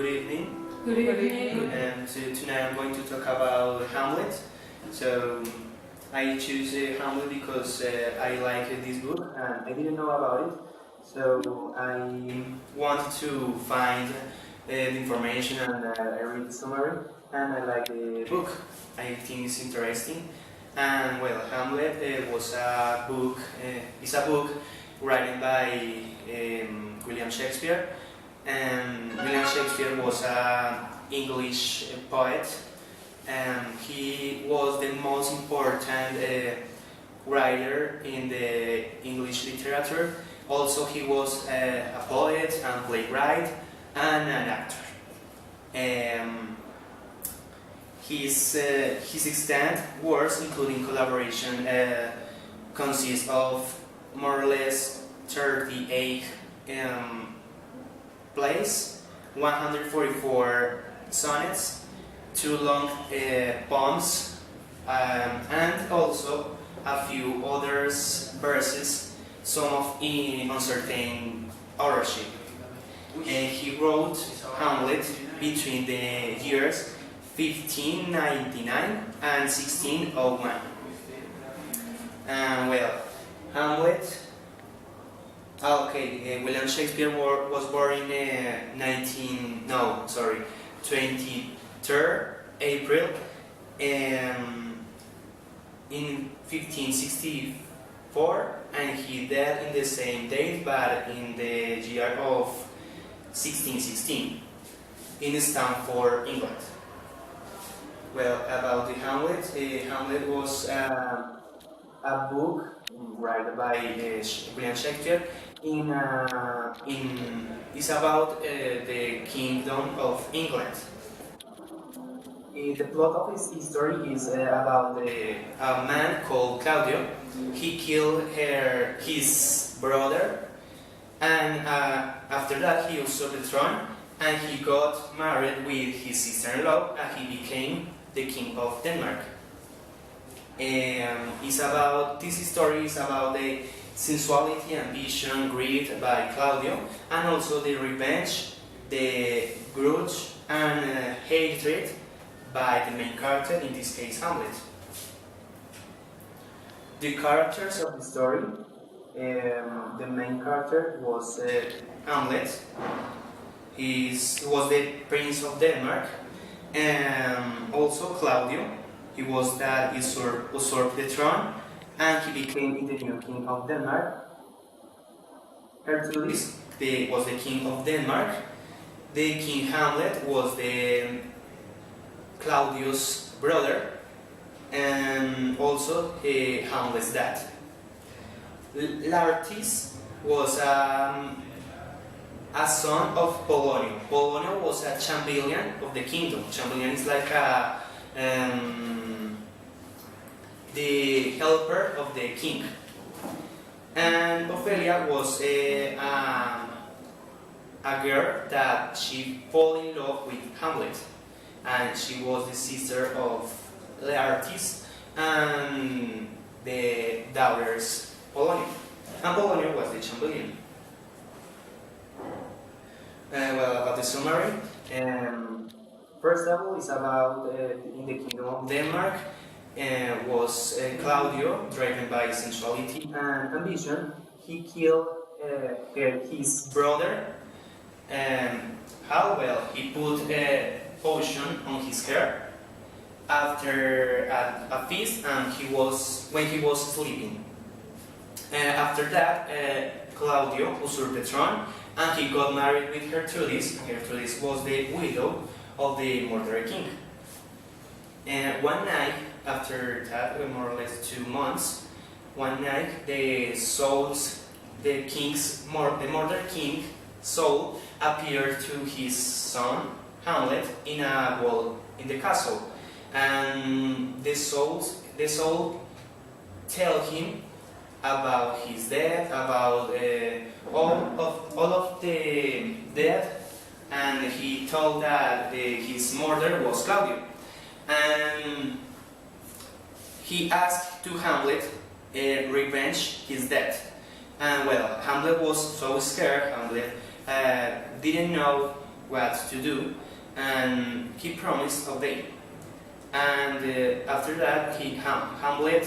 Good evening. Good evening. Tonight I'm going to talk about Hamlet. So I choose Hamlet because I like this book and I didn't know about it. So I wanted to find the information and I read the summary and I like the book. I think it's interesting. And well, Hamlet was a book. It's a book written by William Shakespeare. And William Shakespeare was an English poet, and he was the most important writer in the English literature. Also, he was a poet and playwright and an actor. His extant works, including collaboration, consist of more or less 38 plays, 144 sonnets, 2 long poems, and also a few others verses, some of in uncertain authorship. He wrote Hamlet between the years 1599 and 1601. Well, Hamlet. William Shakespeare was born in 23rd April in 1564, and he died in the same date, but in the year of 1616 in Stamford, England. Well, about the Hamlet, Hamlet was a book written by William Shakespeare. It's about the Kingdom of England. The plot of his story is about a man called Claudio. He killed his brother, and after that he usurped the throne, and he got married with his sister-in-law, and he became the king of Denmark. This story is about the sensuality, ambition, greed by Claudio, and also the revenge, the grudge, and hatred by the main character, in this case Hamlet. The characters of the story, the main character was Hamlet. He was the prince of Denmark, and also Claudio. He was that usurped the throne, and he became the new king of Denmark. Hercules was the king of Denmark. The king Hamlet was the Claudius' brother, and also Hamlet's dad. Laertes was a son of Polonio. Polonio was a champion of the kingdom. Champion is like the helper of the king. And Ophelia was a girl that she fell in love with Hamlet, and she was the sister of Laertes and the daughters Polonio. And Polonio was the champion. About the summary. First of all, it's about in the kingdom of Denmark. Was Claudio, driven by sensuality and ambition. He killed his brother. How? Well, he put a potion on his hair after a feast, and when he was sleeping. After that, Claudio usurped the throne, and he got married with Hercules. Hercules was the widow of the murdered king. And one night, after that, more or less 2 months, one night the murdered king's soul appeared to his son Hamlet in a wall in the castle, and the soul tell him about his death, about all of the death, and he told that his murder was Claudio, and he asked to Hamlet revenge his death. And well, Hamlet was so scared. Hamlet didn't know what to do, and he promised obey. And after that, Hamlet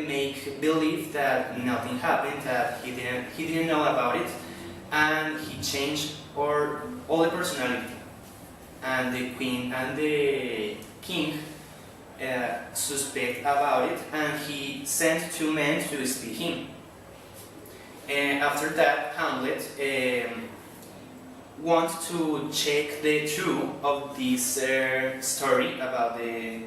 make believe that nothing happened, that he didn't know about it, and he changed all the personality. And the queen and the king suspect about it, and he sent 2 men to spy him. And after that, Hamlet wants to check the truth of this story about the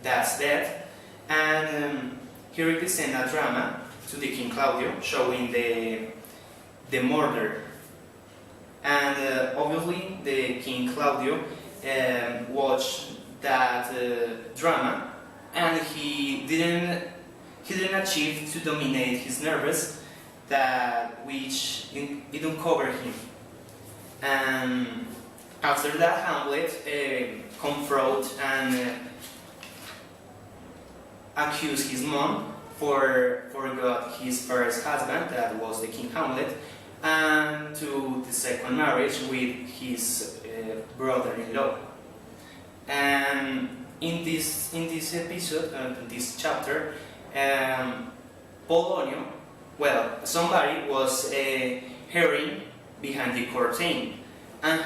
dad's death, and he represents a drama to the King Claudio, showing the murder. And obviously, the King Claudio watched that drama, and he didn't achieve to dominate his nerves, that which it uncovered him. And after that, Hamlet confront and accused his mom for got his first husband, that was the King Hamlet, and to the second marriage with his brother-in-law. And in this episode, in this chapter, Polonio, well, somebody was hearing behind the curtain, and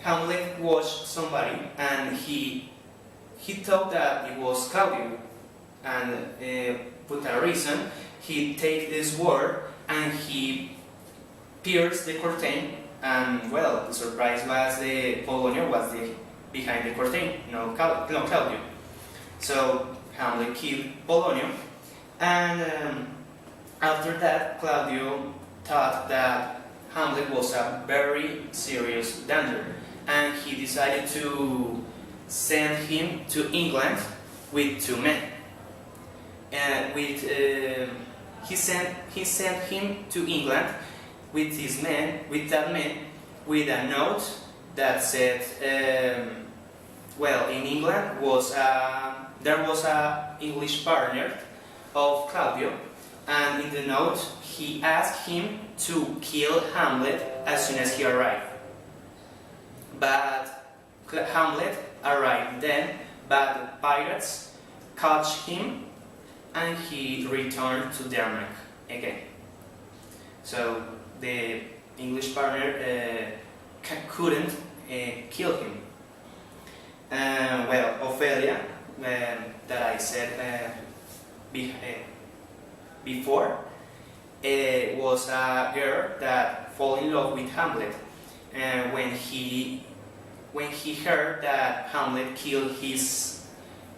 Hamlet watched somebody, and he thought that it was Claudio, and for that reason, he take this sword and he pierced the curtain, and well, the surprise was the Polonio was behind the curtain, no Claudio. So Hamlet killed Polonio, and after that, Claudio thought that Hamlet was a very serious danger, and he decided to send him to England with 2 men. He sent him to England with that man, with a note that said, well, in England there was a English partner of Claudio, and in the note he asked him to kill Hamlet as soon as he arrived. But Hamlet arrived then, but the pirates caught him, and he returned to Denmark again. So the English partner couldn't kill him. Well, Ophelia, that I said before, was a girl that fell in love with Hamlet. And when he heard that Hamlet killed his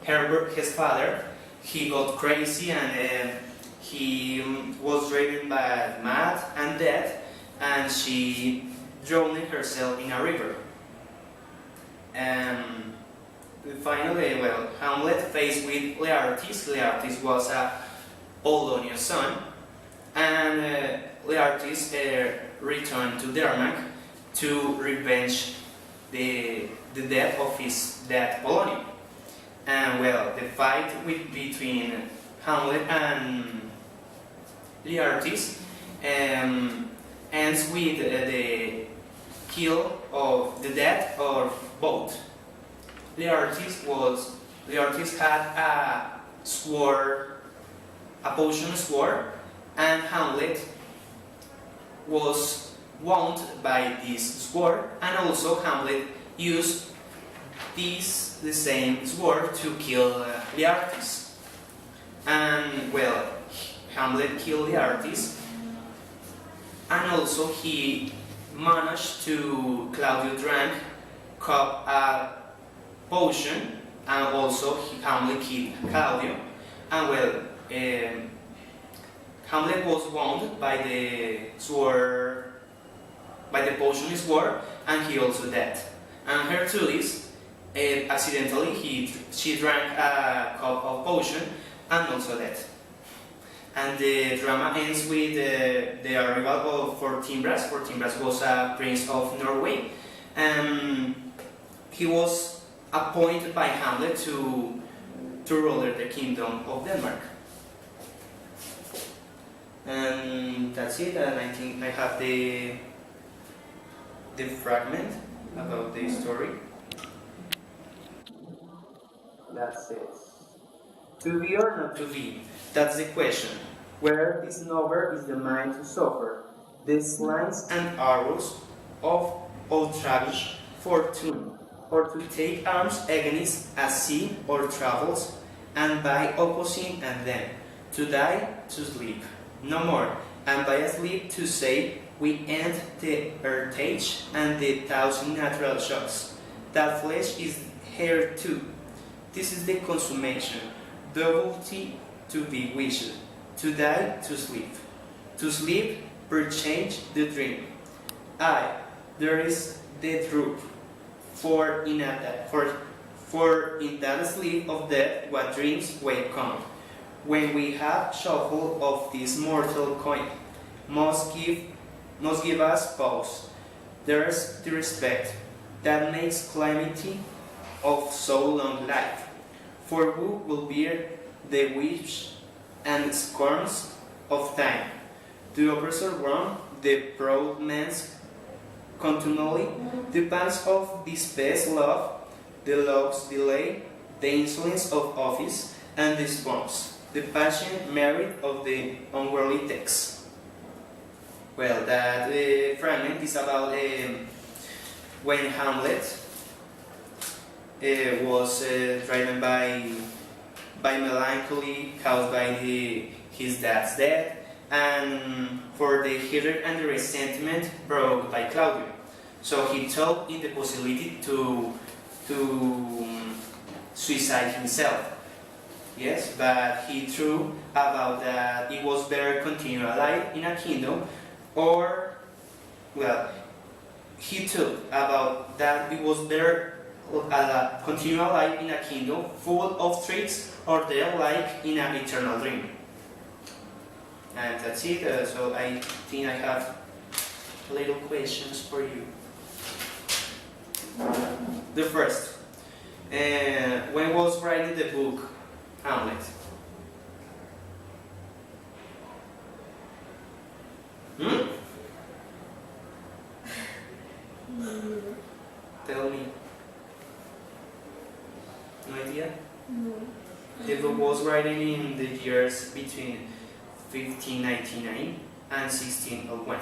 father, he got crazy, and he was driven by mad and death, and she drowned herself in a river. And finally, well, Hamlet faced with Laertes. Laertes was a Polonius son, and Laertes returned to Denmark to revenge the death of his dad Polonio. And well, the fight between Hamlet and Laertes ends with the kill of the death of both. Laertes had a sword, a potion sword, and Hamlet was wounded by this sword, and also Hamlet used the same sword to kill Laertes. And well, Hamlet killed Laertes, and also he managed to Claudio drank cup a potion, and also Hamlet killed Claudio. And well, Hamlet was wounded by the sword, by the potion sword, and he also died. And Hercules, accidentally, she drank a cup of potion and also died. And the drama ends with the arrival of Fortinbras. Fortinbras was a prince of Norway, and he was appointed by Hamlet to rule the kingdom of Denmark. And that's it. And I think I have the fragment about the story. That's it. To be or not to be? That's the question. Where this novel is the mind to suffer, the slants and arrows of ultravish fortune, or to take arms against a sea or travels, and by opposing and then to die, to sleep, no more, and by asleep to say, we end the earthage and the thousand natural shocks. That flesh is here too. This is the consummation, doublety to be wished, to die, to sleep, perchange the dream. Aye, there is the truth, for in that sleep of death what dreams wake come. When we have shuffle of this mortal coin, must give us pause. There's the respect that makes calamity of so long life. For who will bear the wish and scorns of time? The oppressor wrong, the proud man's continually, the pangs of this best love, the love's delay, the insolence of office, and the scorns, the passion merit of the unworldly text. Well, that fragment is about when Hamlet was driven by melancholy caused by his dad's death, and for the hatred and the resentment brought by Claudio. So he thought in the possibility to suicide himself. Yes, but he thought about that it was better continue alive in a kingdom, or, well, he thought about that it was better continue alive in a kingdom full of tricks, or there like in an eternal dream. And that's it. So I think I have little questions for you. The first, when was writing the book Hamlet? Tell me. No idea? No. The book was written in the years between 1599 and 1601.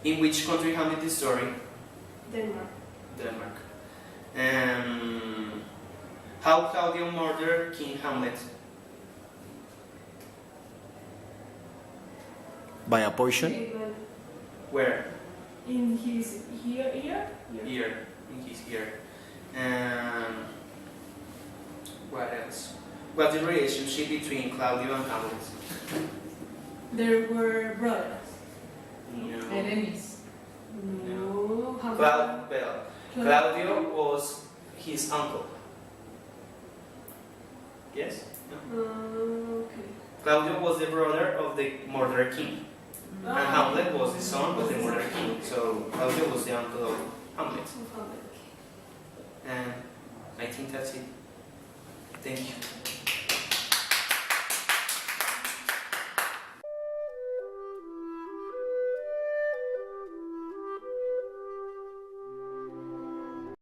In which country Hamlet the story? Denmark. Denmark. How Claudio murdered King Hamlet? By a poison? Where? In his ear? Ear. In his ear. What else? What's the relationship between Claudio and Hamlet? There were brothers. No. Enemies. No. How Claudio was his uncle. Yes? No? Okay. Claudio was the brother of the murdered king. And Hamlet was the son of the murdered king. So Claudio was the uncle of Hamlet. And I think that's it. Thank you.